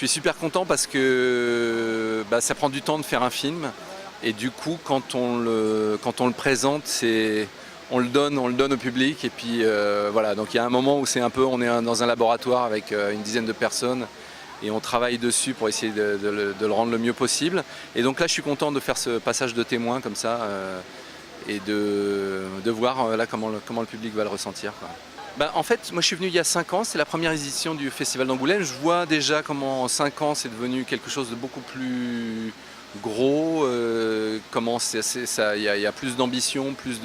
suis super content parce que ça prend du temps de faire un film et du coup quand on le présente, on le donne au public et puis voilà, donc il y a un moment où on est dans un laboratoire avec une dizaine de personnes et on travaille dessus pour essayer de le rendre le mieux possible. Et donc là je suis content de faire ce passage de témoin comme ça et de voir là comment le public va le ressentir, quoi. En fait, moi je suis venu il y a 5 ans, c'est la première édition du Festival d'Angoulême. Je vois déjà comment en 5 ans c'est devenu quelque chose de beaucoup plus gros, comment il y a plus d'ambition, il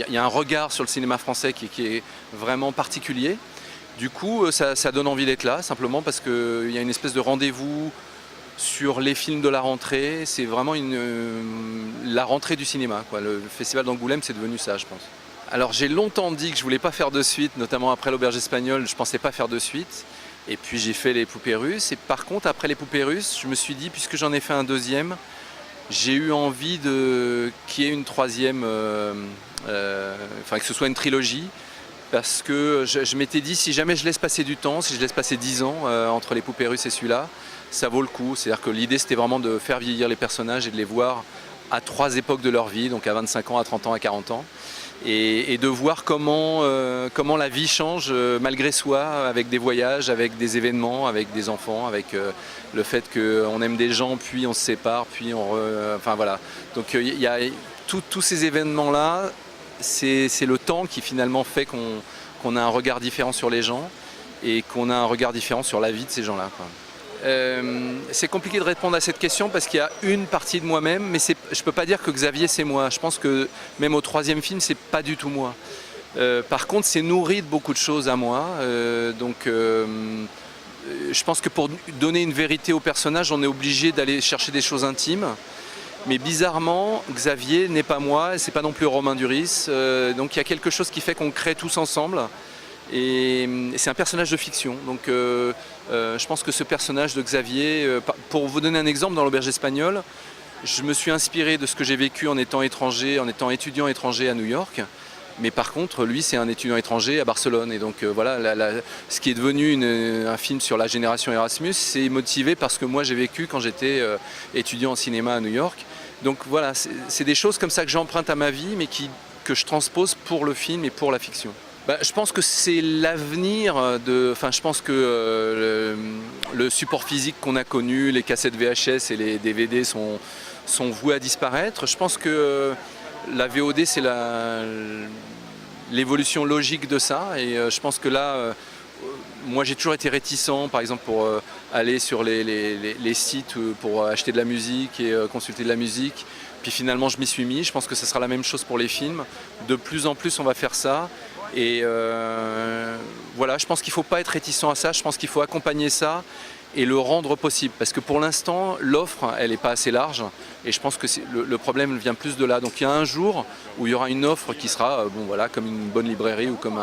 y a un regard sur le cinéma français qui est vraiment particulier. Du coup, ça donne envie d'être là, simplement parce qu'il y a une espèce de rendez-vous sur les films de la rentrée. C'est vraiment la rentrée du cinéma, quoi. Le Festival d'Angoulême, c'est devenu ça, je pense. Alors j'ai longtemps dit que je voulais pas faire de suite, notamment après l'Auberge espagnole, je pensais pas faire de suite. Et puis j'ai fait les Poupées russes. Et par contre, après les Poupées russes, je me suis dit, puisque j'en ai fait un deuxième, j'ai eu envie qu'il y ait une troisième, que ce soit une trilogie. Parce que je m'étais dit, si jamais je laisse passer du temps, si je laisse passer 10 ans entre les Poupées russes et celui-là, ça vaut le coup. C'est-à-dire que l'idée c'était vraiment de faire vieillir les personnages et de les voir à 3 époques de leur vie, donc à 25 ans, à 30 ans, à 40 ans. Et de voir comment la vie change malgré soi, avec des voyages, avec des événements, avec des enfants, avec le fait qu'on aime des gens, puis on se sépare, puis enfin voilà. Donc il y a tous ces événements-là, c'est le temps qui finalement fait qu'on a un regard différent sur les gens et qu'on a un regard différent sur la vie de ces gens-là, quoi. C'est compliqué de répondre à cette question parce qu'il y a une partie de moi-même, mais je ne peux pas dire que Xavier c'est moi. Je pense que même au 3e film, c'est pas du tout moi. Par contre, c'est nourri de beaucoup de choses à moi. Je pense que pour donner une vérité au personnage, on est obligé d'aller chercher des choses intimes. Mais bizarrement, Xavier n'est pas moi, et c'est pas non plus Romain Duris. Donc il y a quelque chose qui fait qu'on crée tous ensemble. Et c'est un personnage de fiction, donc je pense que ce personnage de Xavier, pour vous donner un exemple, dans l'Auberge espagnole, je me suis inspiré de ce que j'ai vécu en étant étranger, en étant étudiant étranger à New York, mais par contre lui c'est un étudiant étranger à Barcelone, et donc voilà, ce qui est devenu un film sur la génération Erasmus, c'est motivé par ce que moi j'ai vécu quand j'étais étudiant en cinéma à New York. Donc voilà, c'est des choses comme ça que j'emprunte à ma vie, mais que je transpose pour le film et pour la fiction. Je pense que c'est l'avenir je pense que le support physique qu'on a connu, les cassettes VHS et les DVD sont voués à disparaître. Je pense que la VOD c'est l'évolution logique de ça, et je pense que là, moi j'ai toujours été réticent, par exemple pour aller sur les sites pour acheter de la musique et consulter de la musique. Puis finalement je m'y suis mis, je pense que ce sera la même chose pour les films. De plus en plus on va faire ça. Et voilà, je pense qu'il ne faut pas être réticent à ça, je pense qu'il faut accompagner ça et le rendre possible. Parce que pour l'instant, l'offre, elle n'est pas assez large, et je pense que le problème vient plus de là. Donc il y a un jour où il y aura une offre qui sera comme une bonne librairie ou comme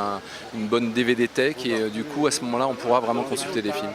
une bonne DVD tech, et du coup à ce moment-là on pourra vraiment consulter des films.